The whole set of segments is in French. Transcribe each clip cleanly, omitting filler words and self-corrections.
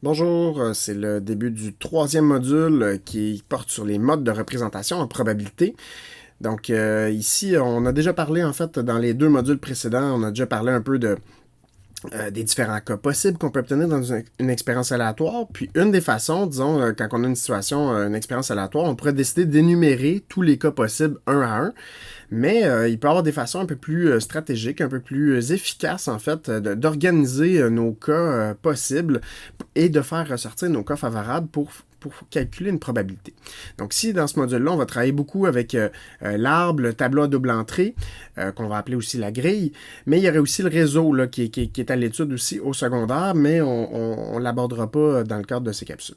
Bonjour, c'est le début du troisième module qui porte sur les modes de représentation en probabilité. Donc ici, on a déjà parlé en fait dans les deux modules précédents, on a déjà parlé un peu des différents cas possibles qu'on peut obtenir dans une expérience aléatoire. Puis une des façons, disons, quand on a une situation, une expérience aléatoire, on pourrait décider d'énumérer tous les cas possibles un à un. Mais il peut y avoir des façons un peu plus stratégiques, un peu plus efficaces, en fait, d'organiser nos cas possibles et de faire ressortir nos cas favorables pour calculer une probabilité. Donc, si dans ce module-là, on va travailler beaucoup avec l'arbre, le tableau à double entrée, qu'on va appeler aussi la grille, mais il y aurait aussi le réseau là, qui est à l'étude aussi au secondaire, mais on ne l'abordera pas dans le cadre de ces capsules.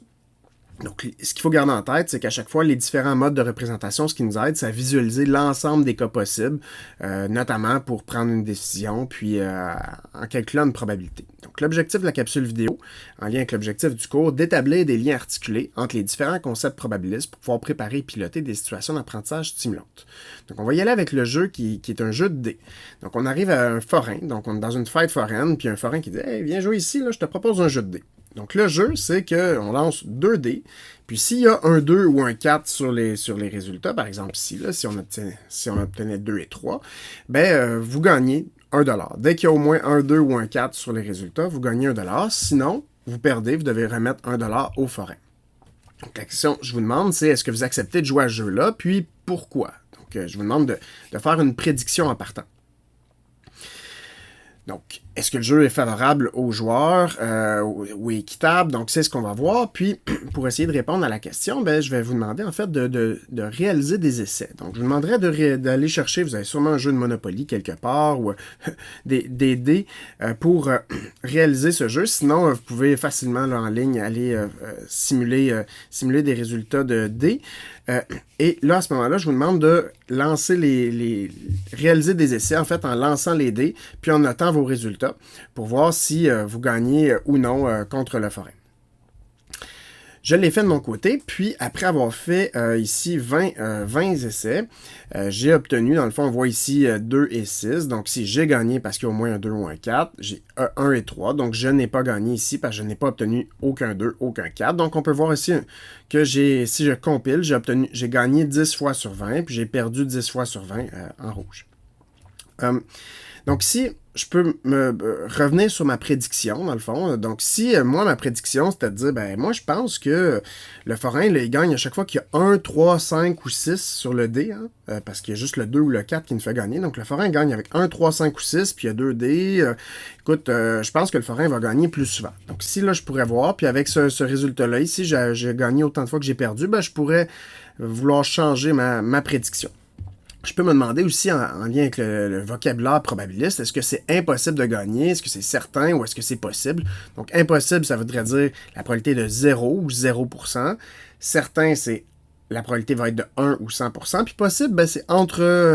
Donc, ce qu'il faut garder en tête, c'est qu'à chaque fois, les différents modes de représentation, ce qui nous aide, c'est à visualiser l'ensemble des cas possibles, notamment pour prendre une décision, puis en calculant une probabilité. Donc, l'objectif de la capsule vidéo, en lien avec l'objectif du cours, d'établir des liens articulés entre les différents concepts probabilistes pour pouvoir préparer et piloter des situations d'apprentissage stimulantes. Donc, on va y aller avec le jeu qui est un jeu de dés. Donc, on arrive à un forain, donc on est dans une fête foraine, puis un forain qui dit « Hey, viens jouer ici, là, je te propose un jeu de dés. » Donc, le jeu, c'est qu'on lance 2 dés, puis s'il y a un 2 ou un 4 sur les résultats, par exemple ici, là, si on obtenait 2 et 3, vous gagnez 1$. Dès qu'il y a au moins un 2 ou un 4 sur les résultats, vous gagnez 1$. Sinon, vous perdez, vous devez remettre 1$ au forain. Donc, la question que je vous demande, c'est est-ce que vous acceptez de jouer à ce jeu-là, puis pourquoi? Donc, je vous demande de faire une prédiction en partant. Donc, est-ce que le jeu est favorable aux joueurs ou équitable? Donc, c'est ce qu'on va voir. Puis, pour essayer de répondre à la question, je vais vous demander en fait de réaliser des essais. Donc, je vous demanderai d'aller chercher, vous avez sûrement un jeu de Monopoly quelque part ou des dés pour réaliser ce jeu. Sinon, vous pouvez facilement là, en ligne aller simuler des résultats de dés. Et là, à ce moment-là, je vous demande de lancer réaliser des essais, en fait, en lançant les dés, puis en notant vos résultats, pour voir si vous gagnez ou non contre le forain. Je l'ai fait de mon côté, puis après avoir fait ici 20 essais, j'ai obtenu, dans le fond, on voit ici 2 et 6. Donc, si j'ai gagné parce qu'il y a au moins un 2 ou un 4, j'ai 1 et 3. Donc, je n'ai pas gagné ici parce que je n'ai pas obtenu aucun 2, aucun 4. Donc, on peut voir ici que si je compile, j'ai gagné 10 fois sur 20, puis j'ai perdu 10 fois sur 20 en rouge. Donc, si je peux revenir sur ma prédiction, dans le fond. Donc, si moi, ma prédiction, c'est-à-dire, moi, je pense que le forain, là, il gagne à chaque fois qu'il y a 1, 3, 5 ou 6 sur le dé, parce qu'il y a juste le 2 ou le 4 qui nous fait gagner. Donc, le forain gagne avec 1, 3, 5 ou 6, puis il y a 2 dés. Écoute, je pense que le forain va gagner plus souvent. Donc, si là, je pourrais voir, puis avec ce résultat-là, ici, j'ai gagné autant de fois que j'ai perdu, je pourrais vouloir changer ma prédiction. Je peux me demander aussi, en lien avec le vocabulaire probabiliste, est-ce que c'est impossible de gagner? Est-ce que c'est certain ou est-ce que c'est possible? Donc, impossible, ça voudrait dire la probabilité de 0 ou 0%. Certain, c'est la probabilité va être de 1 ou 100%. Puis possible, c'est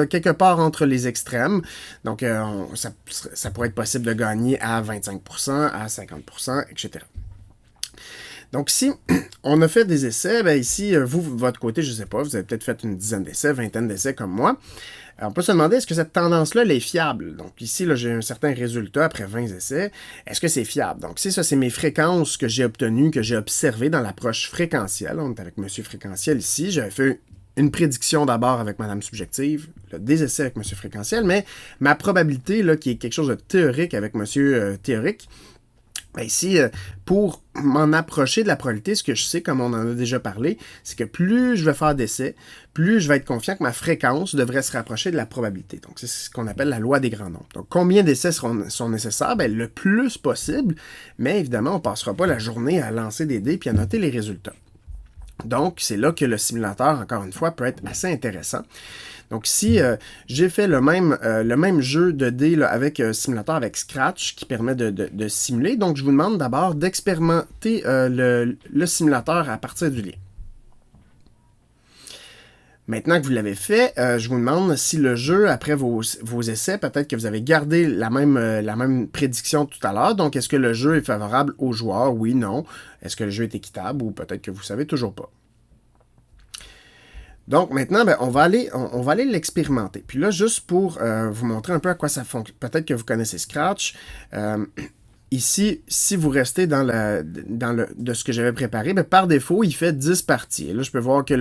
quelque part entre les extrêmes. Donc, ça pourrait être possible de gagner à 25%, à 50%, etc. Donc, si on a fait des essais, ici, vous, de votre côté, je ne sais pas, vous avez peut-être fait une dizaine d'essais, vingtaine d'essais comme moi. Alors, on peut se demander, est-ce que cette tendance-là, elle est fiable? Donc, ici, là, j'ai un certain résultat après 20 essais. Est-ce que c'est fiable? Donc, ça, c'est mes fréquences que j'ai obtenues, que j'ai observées dans l'approche fréquentielle. On est avec Monsieur Fréquentiel ici. J'avais fait une prédiction d'abord avec Madame Subjective, là, des essais avec Monsieur Fréquentiel, mais ma probabilité, là, qui est quelque chose de théorique avec Monsieur Théorique, ici, pour m'en approcher de la probabilité, ce que je sais, comme on en a déjà parlé, c'est que plus je vais faire d'essais, plus je vais être confiant que ma fréquence devrait se rapprocher de la probabilité. Donc, c'est ce qu'on appelle la loi des grands nombres. Donc, combien d'essais sont nécessaires? Le plus possible, mais évidemment, on ne passera pas la journée à lancer des dés et à noter les résultats. Donc, c'est là que le simulateur, encore une fois, peut être assez intéressant. Donc, si j'ai fait le même jeu de dés là, avec simulateur avec Scratch qui permet de simuler, donc je vous demande d'abord d'expérimenter le simulateur à partir du lien. Maintenant que vous l'avez fait, je vous demande si le jeu, après vos essais, peut-être que vous avez gardé la même prédiction tout à l'heure. Donc, est-ce que le jeu est favorable aux joueurs? Oui, non. Est-ce que le jeu est équitable? Ou peut-être que vous ne savez toujours pas. Donc maintenant, on va aller l'expérimenter. Puis là, juste pour vous montrer un peu à quoi ça fonctionne, peut-être que vous connaissez Scratch. ici, si vous restez de ce que j'avais préparé, ben, par défaut, il fait 10 parties. Et là, je peux voir que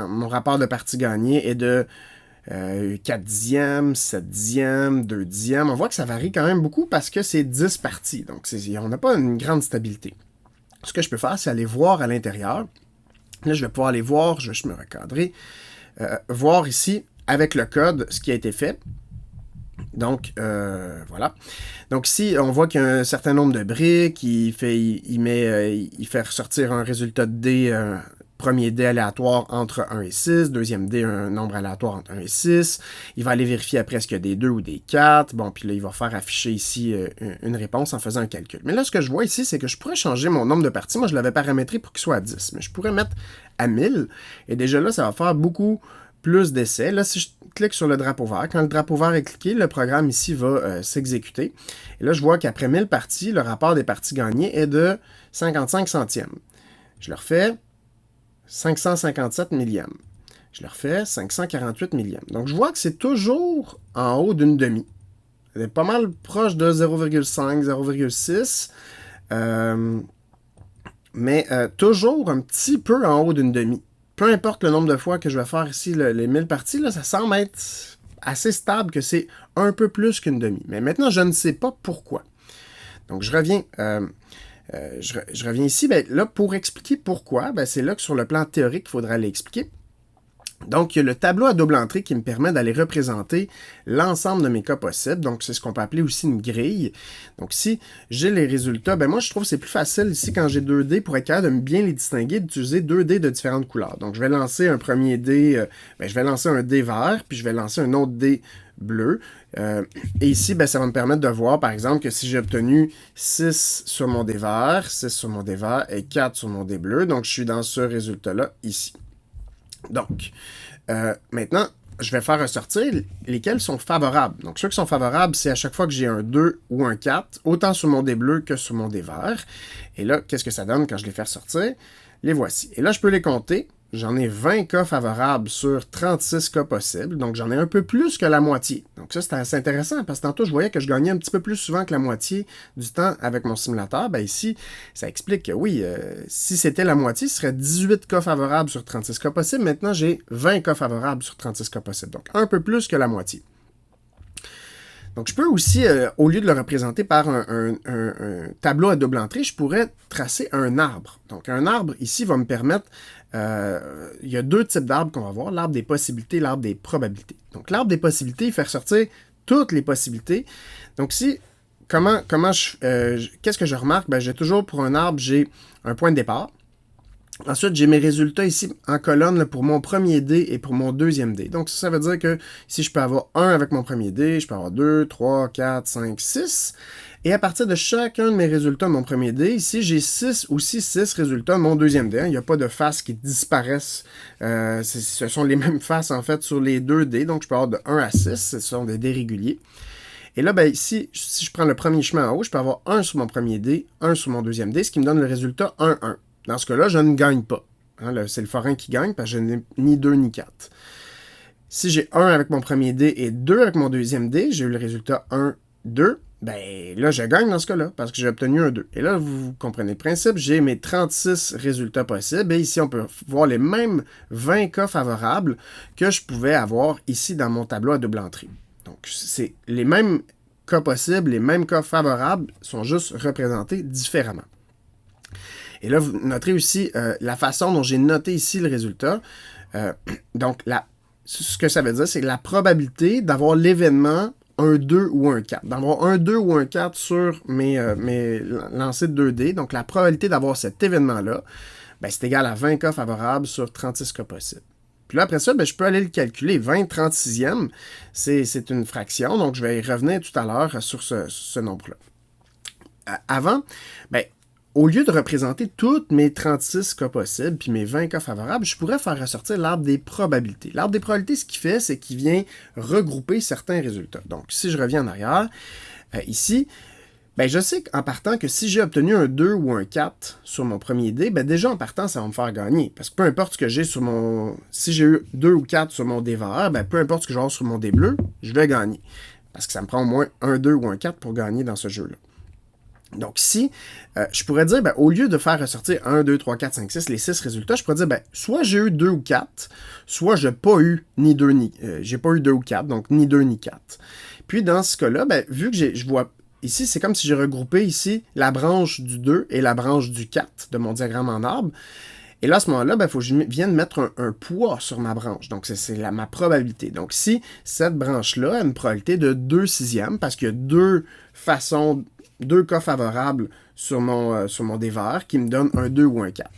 mon rapport de parties gagnées est de 4 dixièmes, 7 dixièmes, 2 dixièmes. On voit que ça varie quand même beaucoup parce que c'est 10 parties. Donc, on n'a pas une grande stabilité. Ce que je peux faire, c'est aller voir à l'intérieur. Là, je vais pouvoir aller voir, je vais juste me recadrer, voir ici, avec le code, ce qui a été fait. Donc, voilà. Donc, ici, on voit qu'il y a un certain nombre de briques. Il fait ressortir un résultat de dés, premier dé aléatoire entre 1 et 6, deuxième dé, un nombre aléatoire entre 1 et 6. Il va aller vérifier après ce qu'il y a des 2 ou des 4. Bon, puis là, il va faire afficher ici une réponse en faisant un calcul. Mais là, ce que je vois ici, c'est que je pourrais changer mon nombre de parties. Moi, je l'avais paramétré pour qu'il soit à 10, mais je pourrais mettre à 1000. Et déjà là, ça va faire beaucoup plus d'essais. Là, si je clique sur le drapeau vert, quand le drapeau vert est cliqué, le programme ici va s'exécuter. Et là, je vois qu'après 1000 parties, le rapport des parties gagnées est de 55 centièmes. Je le refais, 557 millièmes. Je le refais, 548 millièmes. Donc, je vois que c'est toujours en haut d'une demi. C'est pas mal proche de 0,5, 0,6. Mais toujours un petit peu en haut d'une demi. Peu importe le nombre de fois que je vais faire ici les 1000 parties, là, ça semble être assez stable que c'est un peu plus qu'une demi. Mais maintenant, je ne sais pas pourquoi. Donc, je reviens ici. Ben, là, pour expliquer pourquoi, ben, c'est là que sur le plan théorique, il faudra l'expliquer. Donc, il y a le tableau à double entrée qui me permet d'aller représenter l'ensemble de mes cas possibles. Donc, c'est ce qu'on peut appeler aussi une grille. Donc, si j'ai les résultats, ben moi, je trouve que c'est plus facile ici quand j'ai 2 dés pour être capable de bien les distinguer, d'utiliser 2 dés de différentes couleurs. Donc, je vais lancer un premier dé, je vais lancer un dé vert, puis je vais lancer un autre dé bleu. Et ici, ben, ça va me permettre de voir, par exemple, que si j'ai obtenu 6 sur mon dé vert, 6 sur mon dé vert et 4 sur mon dé bleu, donc je suis dans ce résultat-là ici. Donc, maintenant, je vais faire ressortir lesquels sont favorables. Donc, ceux qui sont favorables, c'est à chaque fois que j'ai un 2 ou un 4, autant sur mon dé bleu que sur mon dé vert. Et là, qu'est-ce que ça donne quand je les fais ressortir? Les voici. Et là, je peux les compter. J'en ai 20 cas favorables sur 36 cas possibles. Donc, j'en ai un peu plus que la moitié. Donc, ça, c'est assez intéressant parce que tantôt, je voyais que je gagnais un petit peu plus souvent que la moitié du temps avec mon simulateur. Ben ici, ça explique que oui, si c'était la moitié, ce serait 18 cas favorables sur 36 cas possibles. Maintenant, j'ai 20 cas favorables sur 36 cas possibles. Donc, un peu plus que la moitié. Donc, je peux aussi, au lieu de le représenter par un tableau à double entrée, je pourrais tracer un arbre. Donc, un arbre, ici, va me permettre... il y a 2 types d'arbres qu'on va voir, l'arbre des possibilités et l'arbre des probabilités. Donc, l'arbre des possibilités, il fait ressortir toutes les possibilités. Donc, ici, qu'est-ce que je remarque? Ben, j'ai toujours, pour un arbre, j'ai un point de départ. Ensuite, j'ai mes résultats ici en colonne là, pour mon premier dé et pour mon deuxième dé. Donc, ça veut dire que si je peux avoir 1 avec mon premier dé, je peux avoir 2, 3, 4, 5, 6. Et à partir de chacun de mes résultats de mon premier dé, ici, j'ai 6 résultats de mon deuxième dé. Il n'y a pas de faces qui disparaissent. Ce sont les mêmes faces, en fait, sur les 2 dés. Donc, je peux avoir de 1 à 6. Ce sont des dés réguliers. Et là, ben, ici, si je prends le premier chemin en haut, je peux avoir 1 sur mon premier dé, 1 sur mon deuxième dé, ce qui me donne le résultat 1, 1. Dans ce cas-là, je ne gagne pas. C'est le forain qui gagne parce que je n'ai ni 2 ni 4. Si j'ai 1 avec mon premier dé et 2 avec mon deuxième dé, j'ai eu le résultat 1, 2, ben là, je gagne dans ce cas-là parce que j'ai obtenu un 2. Et là, vous comprenez le principe, j'ai mes 36 résultats possibles et ici, on peut voir les mêmes 20 cas favorables que je pouvais avoir ici dans mon tableau à double entrée. Donc, c'est les mêmes cas possibles, les mêmes cas favorables sont juste représentés différemment. Et là, vous noterez aussi la façon dont j'ai noté ici le résultat. Donc, ce que ça veut dire, c'est la probabilité d'avoir l'événement un 2 ou un 4. D'avoir un 2 ou un 4 sur mes lancers de 2D. Donc, la probabilité d'avoir cet événement-là, ben, c'est égal à 20 cas favorables sur 36 cas possibles. Puis là, après ça, ben, je peux aller le calculer. 20 36e, c'est une fraction. Donc, je vais y revenir tout à l'heure sur ce nombre-là. Avant, ben, au lieu de représenter toutes mes 36 cas possibles puis mes 20 cas favorables, je pourrais faire ressortir l'arbre des probabilités. L'arbre des probabilités, ce qu'il fait, c'est qu'il vient regrouper certains résultats. Donc, si je reviens en arrière, ici, ben, je sais en partant que si j'ai obtenu un 2 ou un 4 sur mon premier dé, ben déjà en partant, ça va me faire gagner. Parce que peu importe ce que j'ai sur mon... Si j'ai eu 2 ou 4 sur mon dé vert, ben, peu importe ce que j'ai sur mon dé bleu, je vais gagner. Parce que ça me prend au moins un 2 ou un 4 pour gagner dans ce jeu-là. Donc ici, je pourrais dire, au lieu de faire ressortir 1, 2, 3, 4, 5, 6, les 6 résultats, je pourrais dire, soit j'ai eu 2 ou 4, soit j'ai pas eu ni 2 ni j'ai pas eu 2 ou 4, donc ni 2 ni 4. Puis dans ce cas-là, vu que je vois ici, c'est comme si j'ai regroupé ici la branche du 2 et la branche du 4 de mon diagramme en arbre. Et là, à ce moment-là, il faut que je vienne mettre un poids sur ma branche. Donc, c'est ma probabilité. Donc, si cette branche-là a une probabilité de 2 sixièmes, parce qu'il y a deux cas favorables sur mon dévers qui me donnent un 2 ou un 4.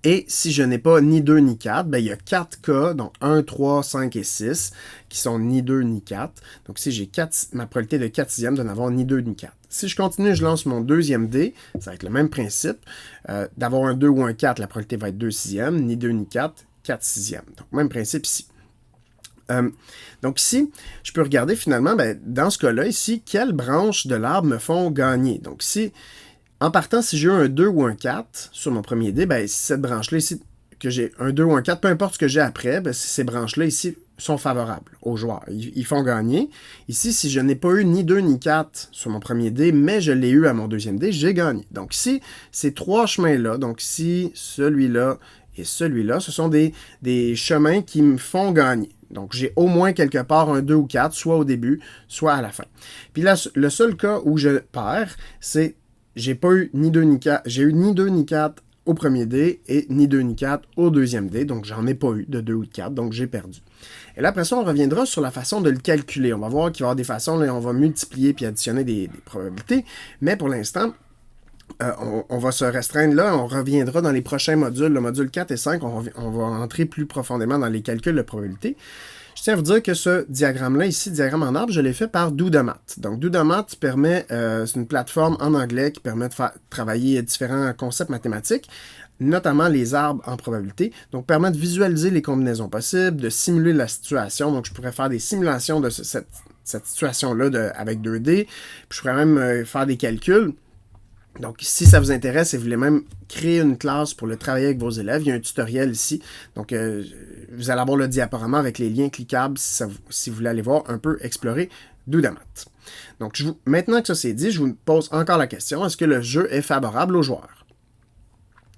Et si je n'ai pas ni 2 ni 4, il y a 4 cas, donc 1, 3, 5 et 6, qui sont ni 2 ni 4. Donc si j'ai ma probabilité de 4 sixièmes de n'avoir ni 2 ni 4. Si je continue, je lance mon deuxième dé, ça va être le même principe. D'avoir un 2 ou un 4, la probabilité va être 2 sixièmes, ni 2 ni 4, 4 sixièmes. Donc même principe ici. Donc ici, je peux regarder finalement, dans ce cas-là, ici, quelles branches de l'arbre me font gagner. Donc ici, en partant, si j'ai eu un 2 ou un 4 sur mon premier dé, cette branche-là ici, que j'ai un 2 ou un 4, peu importe ce que j'ai après, ces branches-là ici sont favorables aux joueurs. Ils font gagner. Ici, si je n'ai pas eu ni 2 ni 4 sur mon premier dé, mais je l'ai eu à mon deuxième dé, j'ai gagné. Donc ici, ces trois chemins-là, donc ici, celui-là et celui-là, ce sont des chemins qui me font gagner. Donc, j'ai au moins quelque part un 2 ou 4, soit au début, soit à la fin. Puis là, le seul cas où je perds, c'est j'ai pas eu ni 2 ni 4. J'ai eu ni 2 ni 4 au premier dé et ni 2 ni 4 au deuxième dé. Donc, j'en ai pas eu de 2 ou de 4. Donc, j'ai perdu. Et là, après ça, on reviendra sur la façon de le calculer. On va voir qu'il va y avoir des façons, là, on va multiplier puis additionner des probabilités. Mais pour l'instant, on va se restreindre là. On reviendra dans les prochains modules, le module 4 et 5. On va entrer plus profondément dans les calculs de probabilité. Je tiens à vous dire que ce diagramme-là, ici, diagramme en arbre, je l'ai fait par Dudamat. Donc, Dudamat permet, c'est une plateforme en anglais qui permet de travailler différents concepts mathématiques, notamment les arbres en probabilité. Donc, permet de visualiser les combinaisons possibles, de simuler la situation. Donc, je pourrais faire des simulations de cette situation-là avec 2D. Puis, je pourrais même faire des calculs. Donc, si ça vous intéresse et vous voulez même créer une classe pour le travailler avec vos élèves, il y a un tutoriel ici. Donc, vous allez avoir le diaporama avec les liens cliquables si vous voulez aller voir un peu explorer Dudamat. Donc, maintenant que ça c'est dit, je vous pose encore la question, est-ce que le jeu est favorable aux joueurs?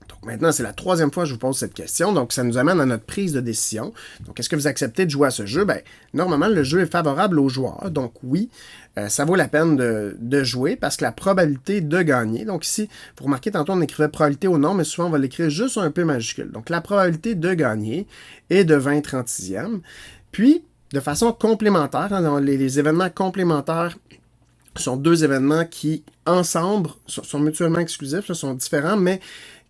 Donc, maintenant, c'est la troisième fois que je vous pose cette question. Donc, ça nous amène à notre prise de décision. Donc, est-ce que vous acceptez de jouer à ce jeu? Normalement, le jeu est favorable aux joueurs. Donc, oui, ça vaut la peine de jouer parce que la probabilité de gagner, donc ici, vous remarquez, tantôt on écrivait probabilité au nom, mais souvent on va l'écrire juste un P majuscule. Donc la probabilité de gagner est de 20/36e. Puis, de façon complémentaire, dans les événements complémentaires sont deux événements qui, ensemble, sont mutuellement exclusifs, sont différents, mais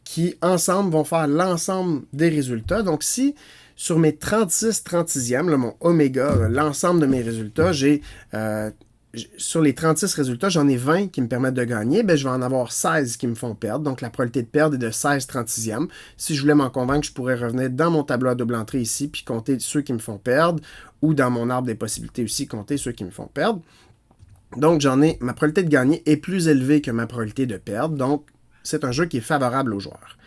qui, ensemble, vont faire l'ensemble des résultats. Donc si sur mes 36/36e, mon oméga, l'ensemble de mes résultats, sur les 36 résultats, j'en ai 20 qui me permettent de gagner, je vais en avoir 16 qui me font perdre. Donc, la probabilité de perdre est de 16/36e. Si je voulais m'en convaincre, je pourrais revenir dans mon tableau à double entrée ici, puis compter ceux qui me font perdre, ou dans mon arbre des possibilités aussi, compter ceux qui me font perdre. Donc, ma probabilité de gagner est plus élevée que ma probabilité de perdre. Donc, c'est un jeu qui est favorable aux joueurs.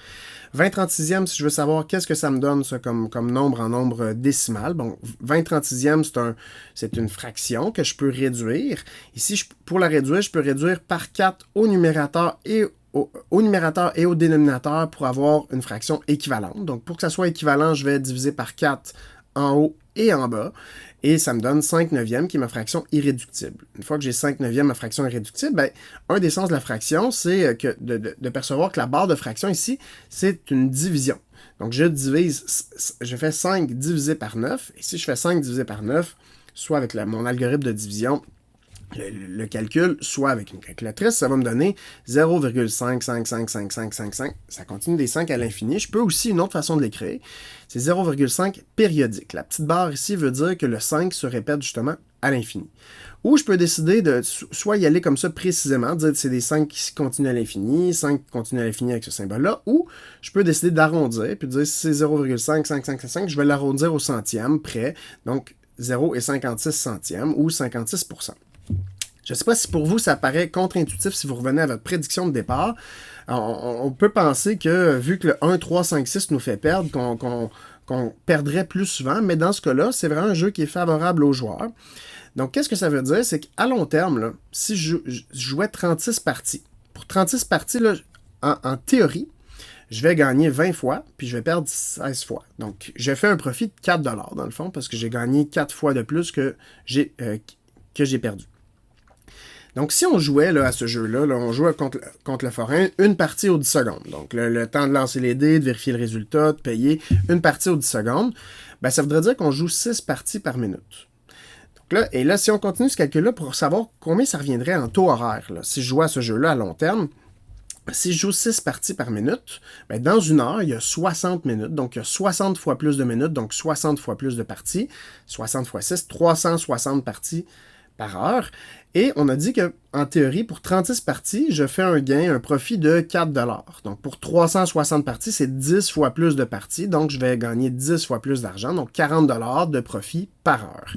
20/36e, si je veux savoir qu'est-ce que ça me donne ça, comme nombre en nombre décimal. Bon, 20/36e, c'est une fraction que je peux réduire. Ici, pour la réduire, je peux réduire par 4 au numérateur et au dénominateur pour avoir une fraction équivalente. Donc, pour que ça soit équivalent, je vais diviser par 4 en haut et en bas. Et ça me donne 5/9 qui est ma fraction irréductible. Une fois que j'ai 5/9 ma fraction irréductible, un des sens de la fraction, c'est de percevoir que la barre de fraction ici, c'est une division. Donc, je fais 5 divisé par 9. Et si je fais 5 divisé par 9, soit avec mon algorithme de division, le calcul, soit avec une calculatrice, ça va me donner 0,5555555. Ça continue des 5 à l'infini. Je peux aussi, une autre façon de l'écrire, c'est 0,5 périodique. La petite barre ici veut dire que le 5 se répète justement à l'infini. Ou je peux décider de soit y aller comme ça précisément, dire que c'est des 5 qui continuent à l'infini, 5 qui continuent à l'infini avec ce symbole-là, ou je peux décider d'arrondir, puis dire si c'est 0,55555, je vais l'arrondir au centième près, donc 0,56 centièmes ou 56%. Je ne sais pas si pour vous ça paraît contre-intuitif si vous revenez à votre prédiction de départ. On peut penser que vu que le 1, 3, 5, 6 nous fait perdre, qu'on perdrait plus souvent, mais dans ce cas-là, c'est vraiment un jeu qui est favorable aux joueurs. Donc, qu'est-ce que ça veut dire? C'est qu'à long terme, là, si je jouais 36 parties, pour 36 parties, là, en théorie, je vais gagner 20 fois, puis je vais perdre 16 fois. Donc, j'ai fait un profit de 4 dans le fond, parce que j'ai gagné 4 fois de plus que j'ai perdu. Donc, si on jouait là, à ce jeu-là, là, on jouait contre le forain, une partie aux 10 secondes. Donc, le temps de lancer les dés, de vérifier le résultat, de payer, une partie aux 10 secondes, ben, ça voudrait dire qu'on joue 6 parties par minute. Donc là, et là, si on continue ce calcul-là pour savoir combien ça reviendrait en taux horaire, là, si je jouais à ce jeu-là à long terme, si je joue 6 parties par minute, ben dans une heure, il y a 60 minutes. Donc, il y a 60 fois plus de minutes, donc 60 fois plus de parties. 60 fois 6, 360 parties par heure. Et on a dit qu'en théorie, pour 36 parties, je fais un profit de 4 $. Donc, pour 360 parties, c'est 10 fois plus de parties. Donc, je vais gagner 10 fois plus d'argent. Donc, 40 $ de profit par heure.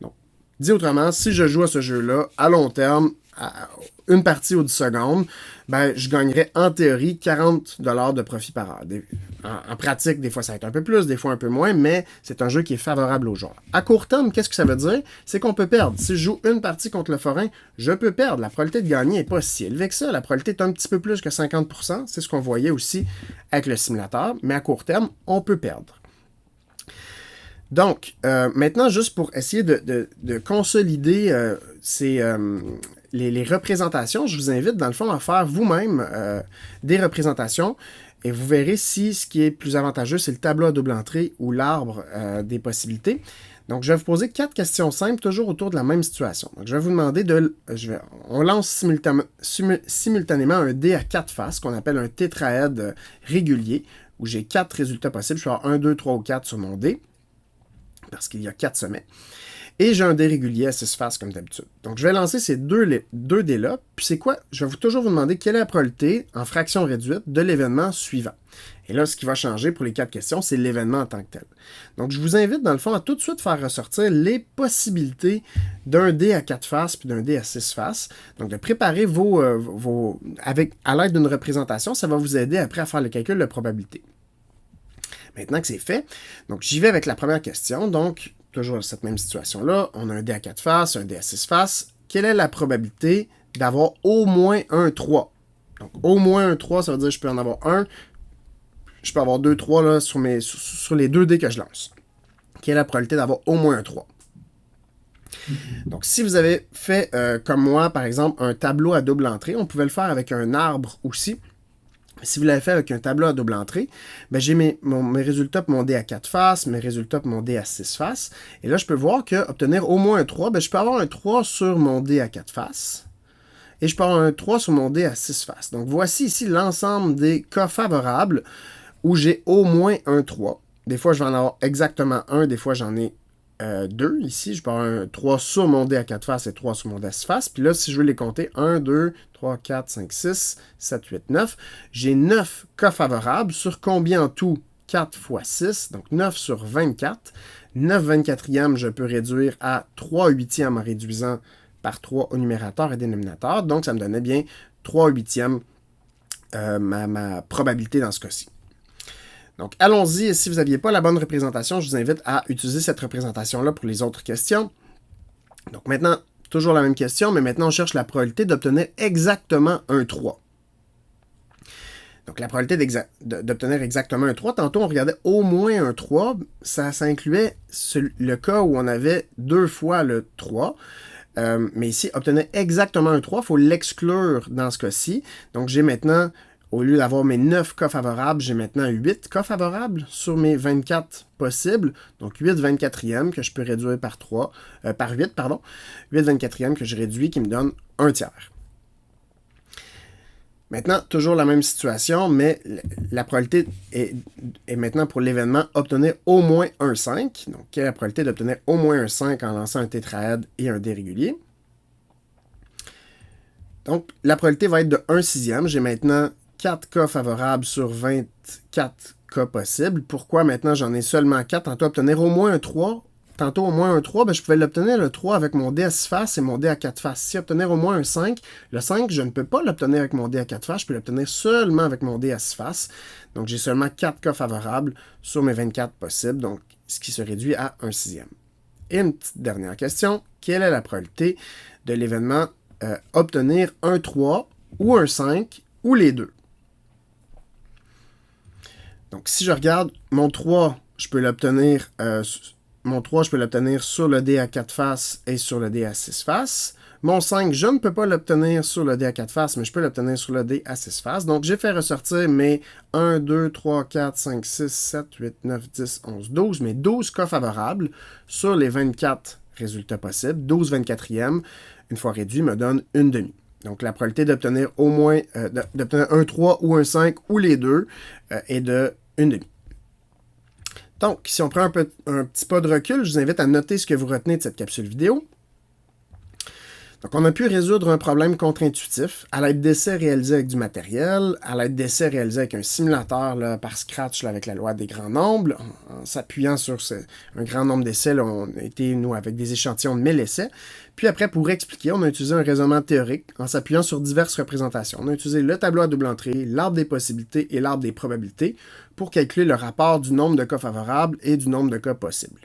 Donc, dit autrement, si je joue à ce jeu-là à long terme, une partie aux 10 secondes, ben, je gagnerais en théorie 40 $ de profit par heure. En pratique, des fois ça va être un peu plus, des fois un peu moins, mais c'est un jeu qui est favorable aux joueurs. À court terme, qu'est-ce que ça veut dire? C'est qu'on peut perdre. Si je joue une partie contre le forain, je peux perdre. La probabilité de gagner n'est pas si élevée que ça. La probabilité est un petit peu plus que 50%. C'est ce qu'on voyait aussi avec le simulateur. Mais à court terme, on peut perdre. Donc, maintenant, juste pour essayer de consolider les représentations, je vous invite, dans le fond, à faire vous-même des représentations et vous verrez si ce qui est plus avantageux, c'est le tableau à double entrée ou l'arbre des possibilités. Donc, je vais vous poser 4 questions simples, toujours autour de la même situation. Donc, je vais vous demander on lance simultanément un dé à 4 faces, qu'on appelle un tétraède régulier, où j'ai 4 résultats possibles. Je vais avoir 1, 2, 3 ou 4 sur mon dé, parce qu'il y a 4 sommets. Et j'ai un dé régulier à 6 faces, comme d'habitude. Donc, je vais lancer ces deux dés-là. Puis, c'est quoi? Je vais toujours vous demander quelle est la probabilité, en fraction réduite, de l'événement suivant. Et là, ce qui va changer pour les 4 questions, c'est l'événement en tant que tel. Donc, je vous invite, dans le fond, à tout de suite faire ressortir les possibilités d'un dé à 4 faces puis d'un dé à 6 faces. Donc, de préparer à l'aide d'une représentation, ça va vous aider après à faire le calcul de probabilité. Maintenant que c'est fait, donc j'y vais avec la première question. Donc, toujours cette même situation-là, on a un dé à 4 faces, un dé à 6 faces. Quelle est la probabilité d'avoir au moins un 3? Donc, au moins un 3, ça veut dire que je peux en avoir un. Je peux avoir 2 3 là, sur les 2 dés que je lance. Quelle est la probabilité d'avoir au moins un 3? Donc, si vous avez fait, comme moi, par exemple, un tableau à double entrée, on pouvait le faire avec un arbre aussi. Si vous l'avez fait avec un tableau à double entrée, ben j'ai mes résultats pour mon dé à 4 faces, mes résultats pour mon dé à 6 faces. Et là, je peux voir qu'obtenir au moins un 3, ben je peux avoir un 3 sur mon dé à 4 faces. Et je peux avoir un 3 sur mon dé à 6 faces. Donc, voici ici l'ensemble des cas favorables où j'ai au moins un 3. Des fois, je vais en avoir exactement un. Des fois, j'en ai 2 ici. Je peux avoir un 3 sur mon dé à 4 faces et 3 sur mon dé à 6 faces. Puis là, si je veux les compter, 1, 2, 3, 4, 5, 6, 7, 8, 9. J'ai 9 cas favorables sur combien en tout? 4 fois 6, donc 9 sur 24. 9 24e, je peux réduire à 3 huitièmes en réduisant par 3 au numérateur et dénominateur. Donc, ça me donnait bien 3 huitièmes ma probabilité dans ce cas-ci. Donc, allons-y. Et si vous n'aviez pas la bonne représentation, je vous invite à utiliser cette représentation-là pour les autres questions. Donc, maintenant, toujours la même question, mais maintenant, on cherche la probabilité d'obtenir exactement un 3. Donc, la probabilité d'obtenir exactement un 3, tantôt, on regardait au moins un 3. Ça incluait le cas où on avait 2 fois le 3. Mais ici, obtenir exactement un 3, il faut l'exclure dans ce cas-ci. Donc, j'ai maintenant... Au lieu d'avoir mes 9 cas favorables, j'ai maintenant 8 cas favorables sur mes 24 possibles. Donc 8 24e que je peux réduire par 8, pardon. 8 24e que je réduis qui me donne un tiers. Maintenant, toujours la même situation, mais la probabilité est maintenant pour l'événement obtenir au moins un 5. Donc, quelle est la probabilité d'obtenir au moins un 5 en lançant un tétraède et un dé régulier? Donc, la probabilité va être de 1/6. J'ai maintenant 4 cas favorables sur 24 cas possibles. Pourquoi maintenant j'en ai seulement 4? Tantôt obtenir au moins un 3. Tantôt au moins un 3, ben, je pouvais l'obtenir le 3 avec mon dé à 6 faces et mon dé à 4 faces. Si obtenir au moins un 5, le 5, je ne peux pas l'obtenir avec mon dé à 4 faces, je peux l'obtenir seulement avec mon dé à 6 faces. Donc j'ai seulement 4 cas favorables sur mes 24 possibles, donc ce qui se réduit à 1/6. Et une petite dernière question, quelle est la probabilité de l'événement obtenir un 3 ou un 5 ou les deux? Donc, si je regarde mon 3, je peux l'obtenir sur le dé à 4 faces et sur le dé à 6 faces. Mon 5, je ne peux pas l'obtenir sur le dé à 4 faces, mais je peux l'obtenir sur le dé à 6 faces. Donc, j'ai fait ressortir mes 1, 2, 3, 4, 5, 6, 7, 8, 9, 10, 11, 12, mes 12 cas favorables sur les 24 résultats possibles. 12 24e, une fois réduit, me donne une demi. Donc, la probabilité d'obtenir au moins d'obtenir un 3 ou un 5 ou les deux est de une demi. Donc, si on prend un petit pas de recul, je vous invite à noter ce que vous retenez de cette capsule vidéo. Donc, on a pu résoudre un problème contre-intuitif à l'aide d'essais réalisés avec du matériel, à l'aide d'essais réalisés avec un simulateur là, par Scratch là, avec la loi des grands nombres. En s'appuyant sur un grand nombre d'essais, là, on a été, nous, avec des échantillons de 1000 essais. Puis après, pour expliquer, on a utilisé un raisonnement théorique en s'appuyant sur diverses représentations. On a utilisé le tableau à double entrée, l'arbre des possibilités et l'arbre des probabilités pour calculer le rapport du nombre de cas favorables et du nombre de cas possibles.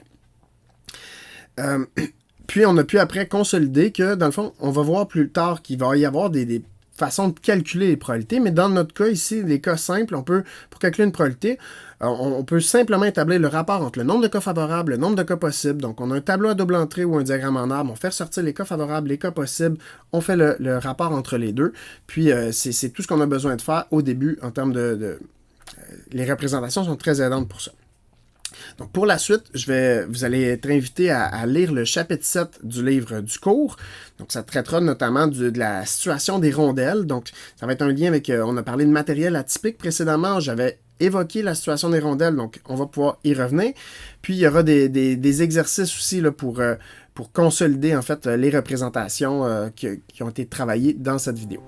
Puis, on a pu après consolider que, dans le fond, on va voir plus tard qu'il va y avoir des façons de calculer les probabilités, mais dans notre cas ici, les cas simples, pour calculer une probabilité, on peut simplement établir le rapport entre le nombre de cas favorables et le nombre de cas possibles. Donc, on a un tableau à double entrée ou un diagramme en arbre, on fait ressortir les cas favorables, les cas possibles, on fait le rapport entre les deux. Puis, c'est tout ce qu'on a besoin de faire au début en termes les représentations sont très aidantes pour ça. Donc, pour la suite, vous allez être invité à lire le chapitre 7 du livre du cours. Donc, ça traitera notamment de la situation des rondelles. Donc, ça va être un lien avec, on a parlé de matériel atypique précédemment. J'avais évoqué la situation des rondelles, donc on va pouvoir y revenir. Puis, il y aura des exercices aussi là, pour consolider en fait les représentations qui ont été travaillées dans cette vidéo.